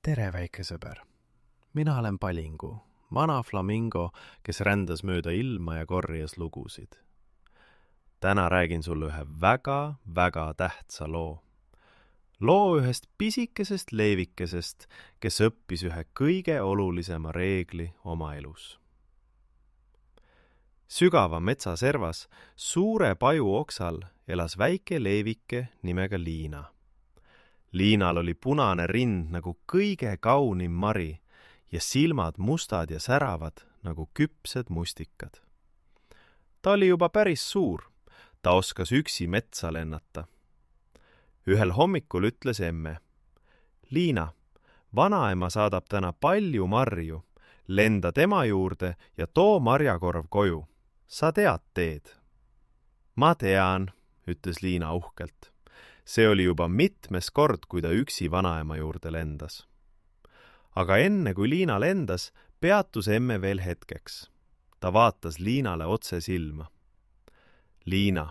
Tere, väike sõber! Mina olen Palingu, vana flamingo, kes rändas mööda ilma ja korjas lugusid. Täna räägin sulle ühe väga tähtsa loo. Loo ühest pisikesest leevikesest, kes õppis ühe kõige olulisema reegli oma elus. Sügava metsaservas, suure paju oksal elas väike leevike nimega Liina. Liinal oli punane rind nagu kõige kaunim mari ja silmad mustad ja säravad nagu küpsed mustikad. Ta oli juba päris suur, ta oskas üksi metsa lennata. Ühel hommikul ütles emme: Liina, vanaema saadab täna palju marju, lenda tema juurde ja too marjakorv koju. Sa tead teed. Ma tean, ütles Liina uhkelt. See oli juba mitmes kord, kui ta üksi vanaema juurde lendas. Aga enne kui Liina lendas, peatus emme veel hetkeks. Ta vaatas Liinale otse silma. Liina,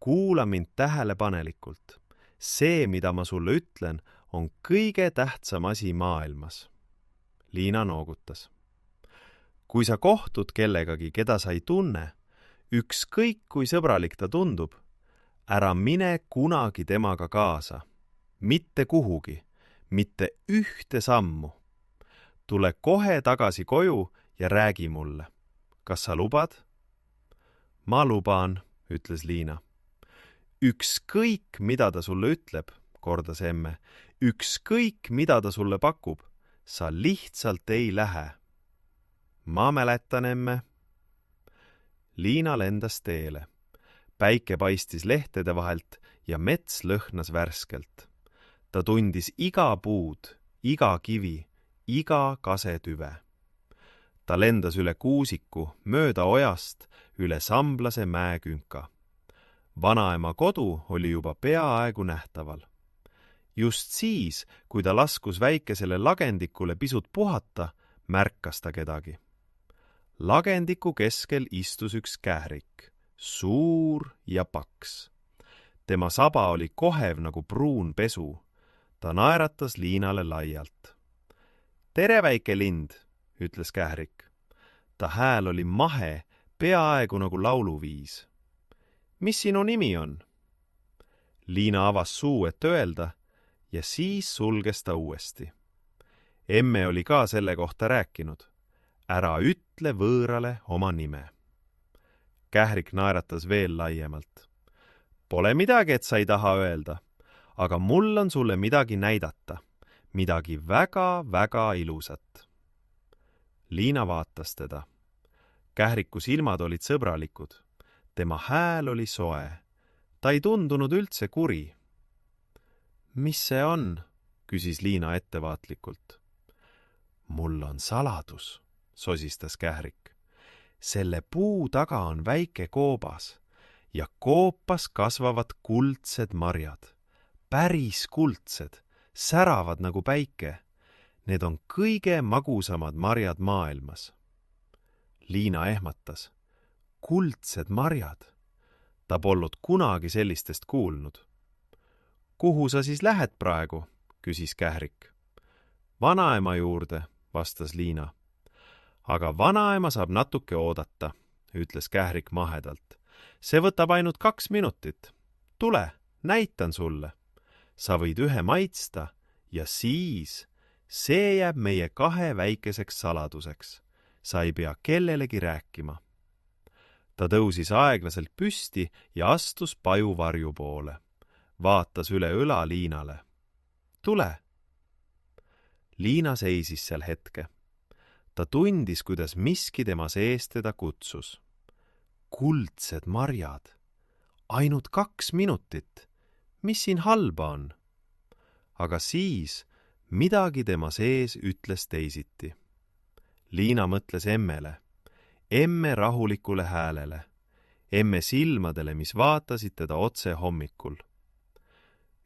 kuula mind tähelepanelikult. See, mida ma sulle ütlen, on kõige tähtsam asi maailmas. Liina noogutas. Kui sa kohtud kellegagi, keda sa ei tunne, ükskõik kui sõbralik ta tundub, ära mine kunagi temaga kaasa. Mitte kuhugi, mitte ühte sammu. Tule kohe tagasi koju ja räägi mulle. Kas sa lubad? Ma luban, ütles Liina. Ükskõik, mida ta sulle ütleb, kordas emme. Ükskõik, mida ta sulle pakub, sa lihtsalt ei lähe. Ma mäletan, emme. Liina lendas teele. Päike paistis lehtede vahelt ja mets lõhnas värskelt. Ta tundis iga puud, iga kivi, iga kasetüve. Ta lendas üle kuusiku, mööda ojast, üle samblase mäekünka. Vanaema kodu oli juba peaaegu nähtaval. Just siis, kui ta laskus väikesele lagendikule pisut puhata, märkas ta kedagi. Lagendiku keskel istus üks kährik, suur ja paks. Tema saba oli kohev nagu pruun pesu. Ta naeratas Liinale laialt. Tere, väike lind, ütles kährik. Ta hääl oli mahe, peaaegu nagu lauluviis. Mis sinu nimi on? Liina avas suu, et öelda, ja siis sulges ta uuesti. Emme oli ka selle kohta rääkinud. Ära ütle võõrale oma nime. Kährik naeratas veel laiemalt. Pole midagi, et sa ei taha öelda, aga mul on sulle midagi näidata, midagi väga ilusat. Liina vaatas teda. Kähriku silmad olid sõbralikud. Tema hääl oli soe. Ta ei tundunud üldse kuri. Mis see on? Küsis Liina ettevaatlikult. Mul on saladus, sosistas kährik. Selle puu taga on väike koobas ja koopas kasvavad kuldsed marjad. Päris kuldsed, säravad nagu päike. Need on kõige magusamad marjad maailmas. Liina ehmatas. Kuldsed marjad. Ta polnud kunagi sellistest kuulnud. Kuhu sa siis lähed praegu? Küsis kährik. Vanaema juurde, vastas Liina. Aga vanaema saab natuke oodata, ütles kährik mahedalt. See võtab ainult 2 minutit. Tule, näitan sulle. Sa võid ühe maitsta ja siis see jääb meie 2 väikeseks saladuseks. Sa ei pea kellelegi rääkima. Ta tõusis aeglaselt püsti ja astus paju varju poole. Vaatas üle õla Liinale. Tule! Liina seisis seal hetke. Ta tundis, kuidas miski tema sees teda kutsus. Kuldsed marjad. Ainult 2 minutit. Mis siin halba on? Aga siis midagi tema sees ütles teisiti. Liina mõtles emmele. Emme rahulikule häälele. Emme silmadele, mis vaatasid teda otse hommikul.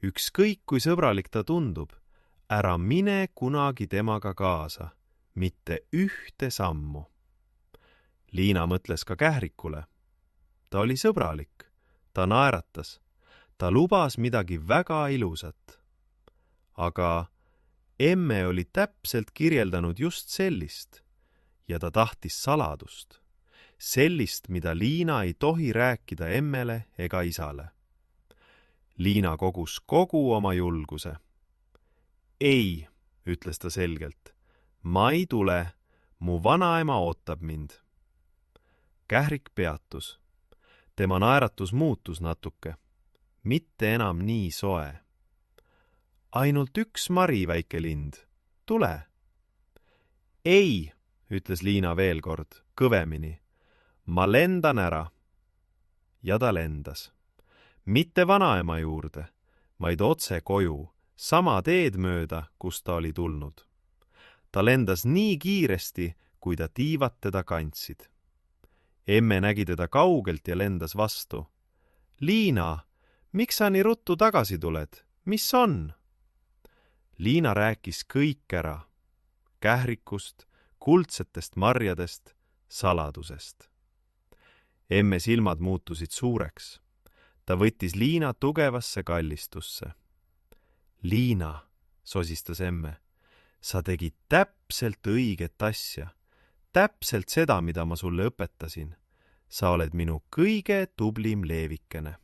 Ükskõik kui sõbralik ta tundub, ära mine kunagi temaga kaasa, mitte ühte sammu. Liina mõtles ka kährikule. Ta oli sõbralik, ta naeratas, ta lubas midagi väga ilusat. Aga emme oli täpselt kirjeldanud just sellist ja ta tahtis saladust. Sellist, mida Liina ei tohi rääkida emmele ega isale. Liina kogus kogu oma julguse. Ei, ütles ta selgelt. Ma ei tule, mu vanaema ootab mind. Kährik peatus. Tema naeratus muutus natuke. Mitte enam nii soe. Ainult üks Mari, väike lind. Tule. Ei, ütles Liina veel kord, kõvemini. Ma lendan ära. Ja ta lendas. Mitte vanaema juurde, vaid otse koju, sama teed mööda, kus ta oli tulnud. Ta lendas nii kiiresti, kui ta tiivad teda kandsid. Emme nägi teda kaugelt ja lendas vastu. Liina, miks sa nii ruttu tagasi tuled? Mis on? Liina rääkis kõik ära. Kährikust, kuldsetest marjadest, saladusest. Emme silmad muutusid suureks. Ta võttis Liina tugevasse kallistusse. Liina, sosistas emme, sa tegid täpselt õiget asja. Täpselt seda, mida ma sulle õpetasin. Sa oled minu kõige tublim leevikene.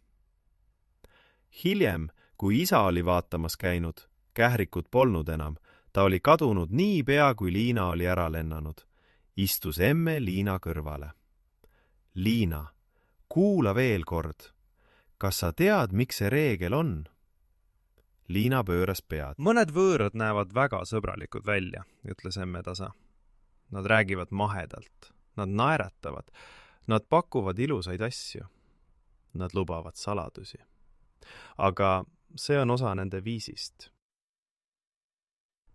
Hiljem, kui isa oli vaatamas käinud, Kährikut polnud enam, ta oli kadunud nii pea, kui Liina oli ära lennanud. Istus emme Liina kõrvale. Liina, kuula veel kord. Kas sa tead, miks see reegel on? Liina pööras pead. Mõned võõrad näevad väga sõbralikud välja, ütles emme tasa. Nad räägivad mahedalt, nad naeratavad, nad pakuvad ilusaid asju. Nad lubavad saladusi. Aga see on osa nende viisist.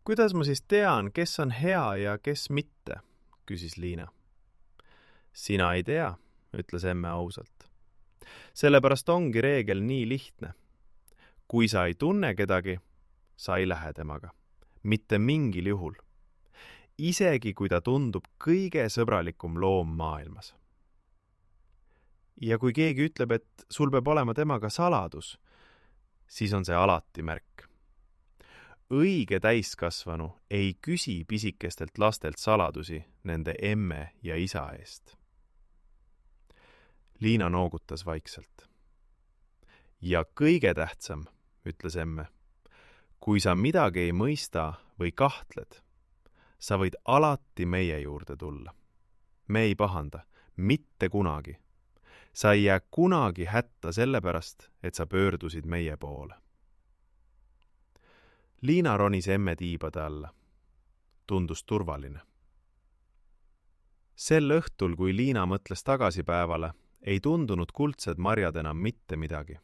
Kuidas ma siis tean, kes on hea ja kes mitte, küsis Liina. Sina ei tea, ütles emme ausalt. Sellepärast ongi reegel nii lihtne. Kui sa ei tunne kedagi, sa ei lähe temaga. Mitte mingil juhul. Isegi kui ta tundub kõige sõbralikum loom maailmas. Ja kui keegi ütleb, et sul peab olema temaga saladus, siis on see alati märk. Õige täiskasvanu ei küsi pisikestelt lastelt saladusi nende emme ja isa eest. Liina noogutas vaikselt. Ja kõige tähtsam, ütles emme, kui sa midagi ei mõista või kahtled, sa võid alati meie juurde tulla. Me ei pahanda, mitte kunagi. Sa ei jää kunagi hätta sellepärast, et sa pöördusid meie poole. Liina ronis emme tiibade alla. Tundus turvaline. Sel õhtul, kui Liina mõtles tagasi päevale, ei tundunud kuldsed marjad enam mitte midagi.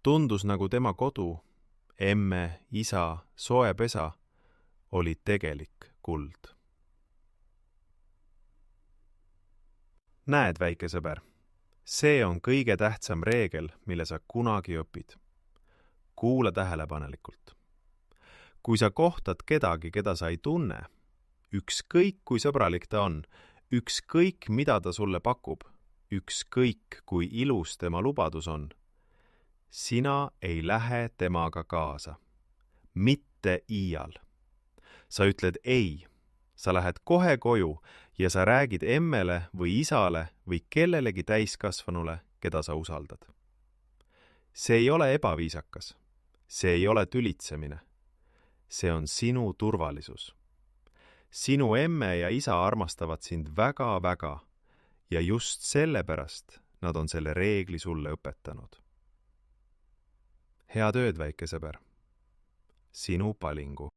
Tundus nagu tema kodu, emme, isa, soe pesa, oli tegelik kuld. Näed, väike sõber, see on kõige tähtsam reegel, mille sa kunagi õpid. Kuula tähelepanelikult. Kui sa kohtad kedagi, keda sa ei tunne, ükskõik kui sõbralik ta on, ükskõik mida ta sulle pakub, ükskõik kui ilus tema lubadus on, sina ei lähe temaga kaasa. Mitte iial. Sa ütled ei. Sa lähed kohe koju ja sa räägid emmele või isale või kellelegi täiskasvanule, keda sa usaldad. See ei ole ebaviisakas. See ei ole tülitsemine. See on sinu turvalisus. Sinu emme ja isa armastavad sind väga-väga ja just sellepärast nad on selle reegli sulle õpetanud. Head ööd, väike sõber. Sinu Palingu.